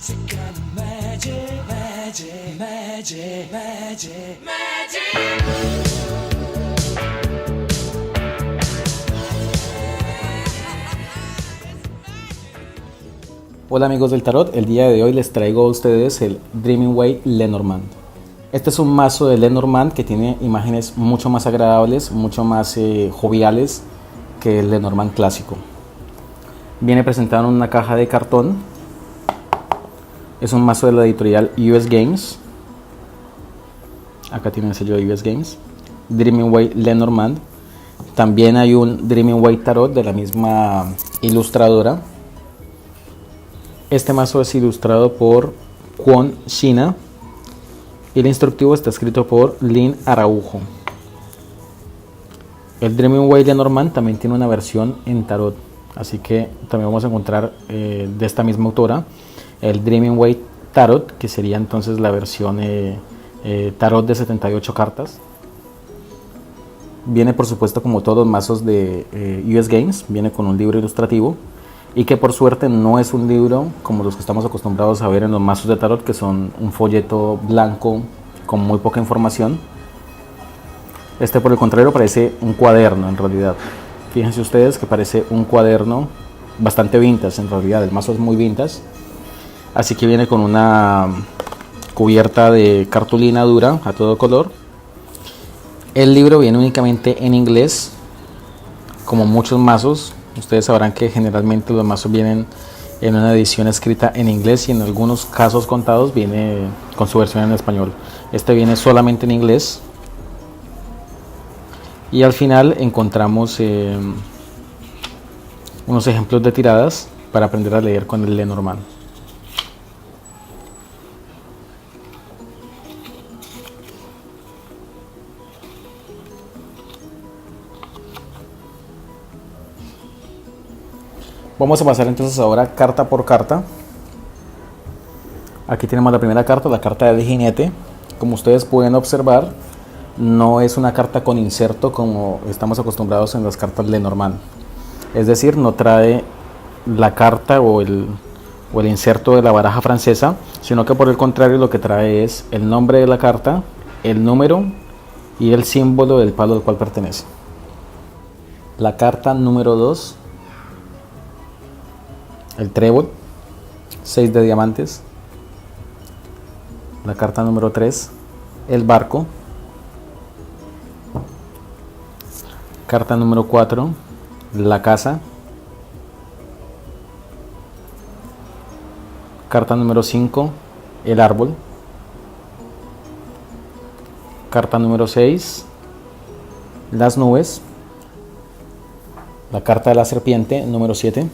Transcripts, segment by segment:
Some kind of magic, magic, magic, magic, magic. Hola amigos del tarot, el día de hoy les traigo a ustedes el Dreaming Way Lenormand. Este es un mazo de Lenormand que tiene imágenes mucho más agradables, mucho más joviales que el Lenormand clásico. Viene presentado en una caja de cartón. Es un mazo de la editorial US Games. Acá tiene el sello de US Games. Dreaming Way Lenormand. También hay un Dreaming Way Tarot de la misma ilustradora. Este mazo es ilustrado por Kwon Shina y el instructivo está escrito por Lynn Araujo. El Dreaming Way Lenormand también tiene una versión en tarot, así que también vamos a encontrar de esta misma autora el Dreaming Way Tarot, que sería entonces la versión tarot de 78 cartas. Viene por supuesto como todos los mazos de US Games, viene con un libro ilustrativo. Y que por suerte no es un libro como los que estamos acostumbrados a ver en los mazos de tarot, que son un folleto blanco con muy poca información. Este por el contrario parece un cuaderno en realidad. Fíjense ustedes que parece un cuaderno bastante vintage en realidad, el mazo es muy vintage. Así que viene con una cubierta de cartulina dura a todo color. El libro viene únicamente en inglés, como muchos mazos. Ustedes sabrán que generalmente los mazos vienen en una edición escrita en inglés y en algunos casos contados viene con su versión en español. Este viene solamente en inglés. Y al final encontramos unos ejemplos de tiradas para aprender a leer con el Lenormand. Vamos a pasar entonces ahora carta por carta. Aquí tenemos la primera carta, la carta del jinete. Como ustedes pueden observar, no es una carta con inserto como estamos acostumbrados en las cartas Lenormand. Es decir, no trae la carta o el inserto de la baraja francesa, sino que por el contrario lo que trae es el nombre de la carta, el número y el símbolo del palo al cual pertenece. La carta número 2. El trébol, 6 de diamantes. La carta número 3, el barco. Carta número 4, la casa. Carta número 5, el árbol. Carta número 6, las nubes. La carta de la serpiente, número 7.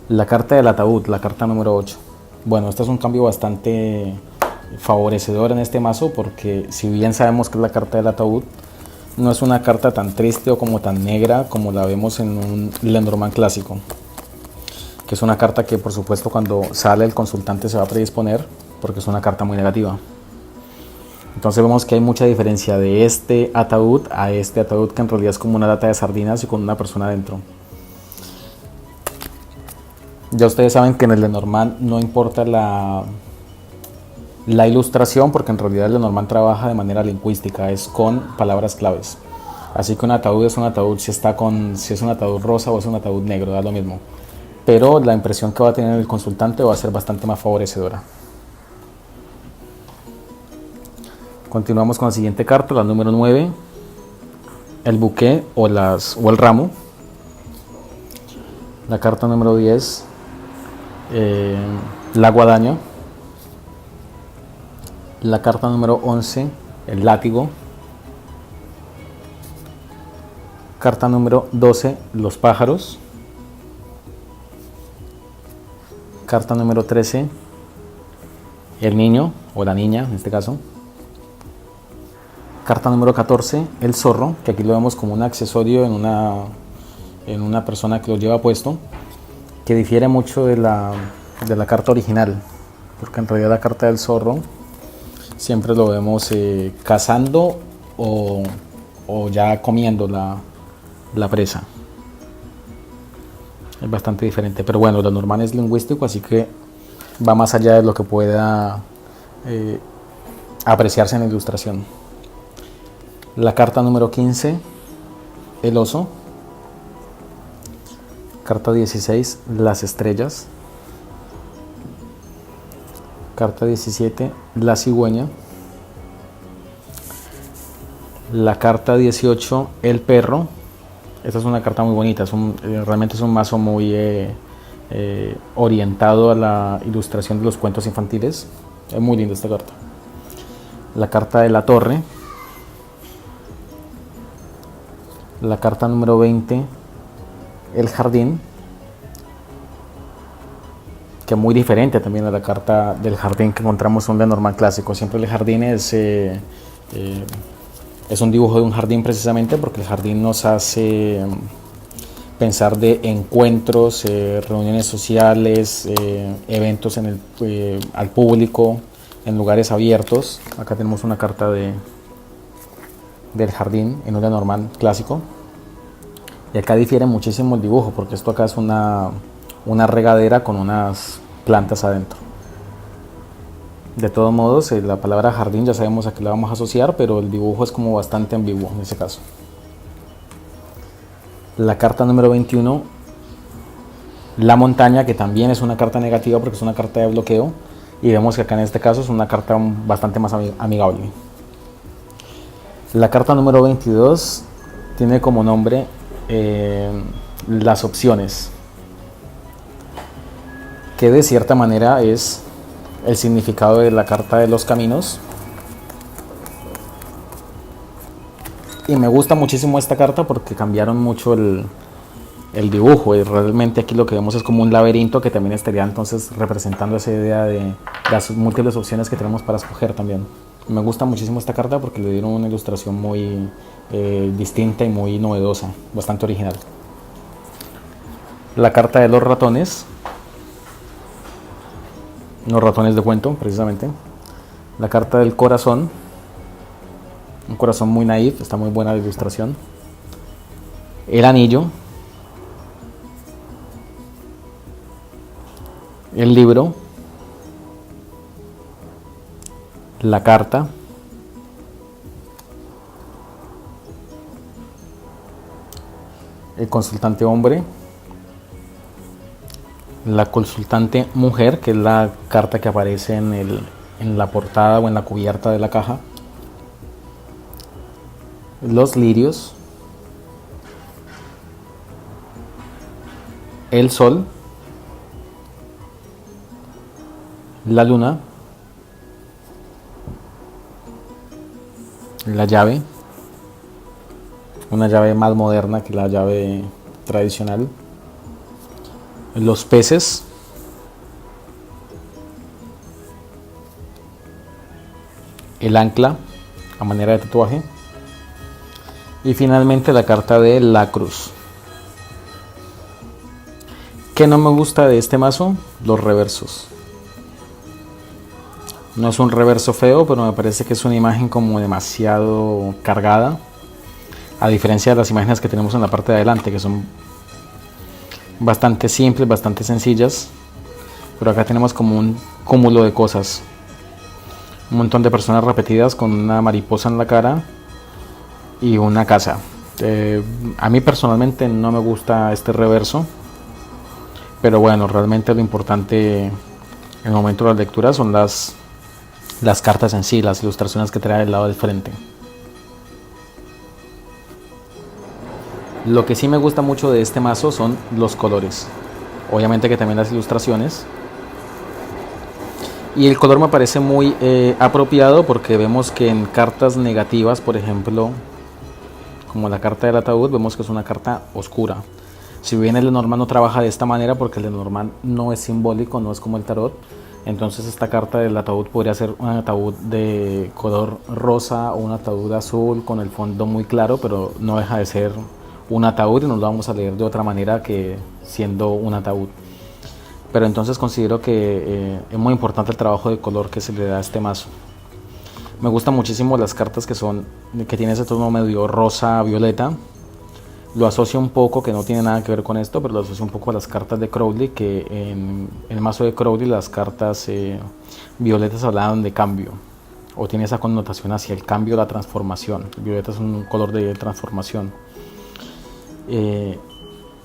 La carta del ataúd, la carta número 8. Bueno, este es un cambio bastante favorecedor en este mazo, porque si bien sabemos que es la carta del ataúd, no es una carta tan triste o como tan negra como la vemos en un Lenormand clásico, que es una carta que por supuesto cuando sale el consultante se va a predisponer porque es una carta muy negativa. Entonces vemos que hay mucha diferencia de este ataúd a este ataúd, que en realidad es como una lata de sardinas y con una persona dentro. Ya ustedes saben que en el Lenormand no importa la ilustración, porque en realidad el Lenormand trabaja de manera lingüística, es con palabras claves. Así que un ataúd es un ataúd, si es un ataúd rosa o es un ataúd negro, da lo mismo. Pero la impresión que va a tener el consultante va a ser bastante más favorecedora. Continuamos con la siguiente carta, la número 9, el buqué o el ramo. La carta número 10, la guadaña. La carta número 11, el látigo. Carta número 12, los pájaros. Carta número 13, el niño o la niña en este caso. Carta número 14, el zorro, que aquí lo vemos como un accesorio en una persona que lo lleva puesto, que difiere mucho de la carta original, porque en realidad la carta del zorro siempre lo vemos cazando o ya comiendo la presa. Es bastante diferente, pero bueno, lo normal es lingüístico, así que va más allá de lo que pueda apreciarse en la ilustración. La carta número 15, el oso. Carta 16, las estrellas. Carta 17, la cigüeña. La carta 18, el perro. Esta es una carta muy bonita, realmente es un mazo muy orientado a la ilustración de los cuentos infantiles. Es muy linda esta carta. La carta de la torre. La carta número 20, el jardín, que es muy diferente también a la carta del jardín que encontramos en un Lenormand clásico. Siempre el jardín es un dibujo de un jardín, precisamente porque el jardín nos hace pensar de encuentros, reuniones sociales, eventos al público, en lugares abiertos. Acá tenemos una carta del jardín en un Lenormand clásico. Y acá difiere muchísimo el dibujo, porque esto acá es una regadera con unas plantas adentro. De todos modos, la palabra jardín ya sabemos a qué la vamos a asociar, pero el dibujo es como bastante ambiguo en ese caso. La carta número 21, la montaña, que también es una carta negativa porque es una carta de bloqueo, y vemos que acá en este caso es una carta bastante más amigable. La carta número 22 tiene como nombre las opciones, que de cierta manera es el significado de la carta de los caminos. Y me gusta muchísimo esta carta porque cambiaron mucho el dibujo, y realmente aquí lo que vemos es como un laberinto que también estaría entonces representando esa idea de las múltiples opciones que tenemos para escoger también. Me gusta muchísimo esta carta porque le dieron una ilustración muy distinta y muy novedosa, bastante original. La carta de los ratones de cuento, precisamente. La carta del corazón, un corazón muy naif, está muy buena la ilustración. El anillo. El libro. La carta. El consultante hombre. La consultante mujer, que es la carta que aparece en la portada o en la cubierta de la caja. Los lirios. El sol. La luna. La llave. Una llave más moderna que la llave tradicional. Los peces. El ancla a manera de tatuaje. Y finalmente la carta de la cruz. ¿Qué no me gusta de este mazo? Los reversos. No es un reverso feo, pero me parece que es una imagen como demasiado cargada, a diferencia de las imágenes que tenemos en la parte de adelante, que son bastante simples, bastante sencillas. Pero acá tenemos como un cúmulo de cosas, un montón de personas repetidas con una mariposa en la cara y una casa. A mí personalmente no me gusta este reverso, pero bueno, realmente lo importante en el momento de la lectura son las cartas en sí, las ilustraciones que trae del lado del frente. Lo que sí me gusta mucho de este mazo son los colores, obviamente que también las ilustraciones. Y el color me parece muy apropiado, porque vemos que en cartas negativas, por ejemplo, como la carta del ataúd, vemos que es una carta oscura. Si bien el Lenormand no trabaja de esta manera, porque el Lenormand no es simbólico, no es como el tarot, entonces esta carta del ataúd podría ser un ataúd de color rosa o un ataúd azul con el fondo muy claro, pero no deja de ser un ataúd y nos lo vamos a leer de otra manera que siendo un ataúd. Pero entonces considero que es muy importante el trabajo de color que se le da a este mazo. Me gustan muchísimo las cartas que tienen ese tono medio rosa, violeta, Lo asocio un poco, que no tiene nada que ver con esto, pero lo asocio un poco a las cartas de Crowley, que en el mazo de Crowley las cartas violetas hablaban de cambio, o tiene esa connotación hacia el cambio, la transformación. El violeta es un color de transformación.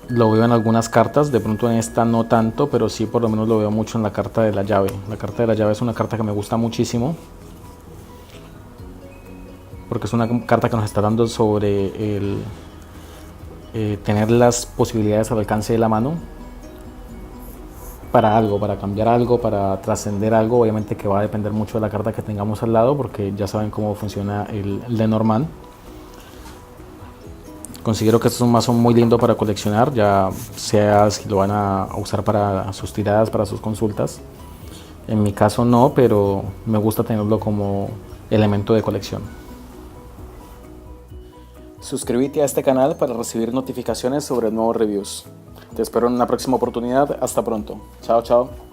Lo veo en algunas cartas, de pronto en esta no tanto, pero sí por lo menos lo veo mucho en la carta de la llave. La carta de la llave es una carta que me gusta muchísimo, porque es una carta que nos está dando sobre el tener las posibilidades al alcance de la mano para algo, para cambiar algo, para trascender algo. Obviamente que va a depender mucho de la carta que tengamos al lado, porque ya saben cómo funciona el Lenormand. Considero que este es un mazo muy lindo para coleccionar, ya sea si lo van a usar para sus tiradas, para sus consultas. En mi caso no, pero me gusta tenerlo como elemento de colección. Suscríbete a este canal para recibir notificaciones sobre nuevos reviews. Te espero en una próxima oportunidad. Hasta pronto. Chao, chao.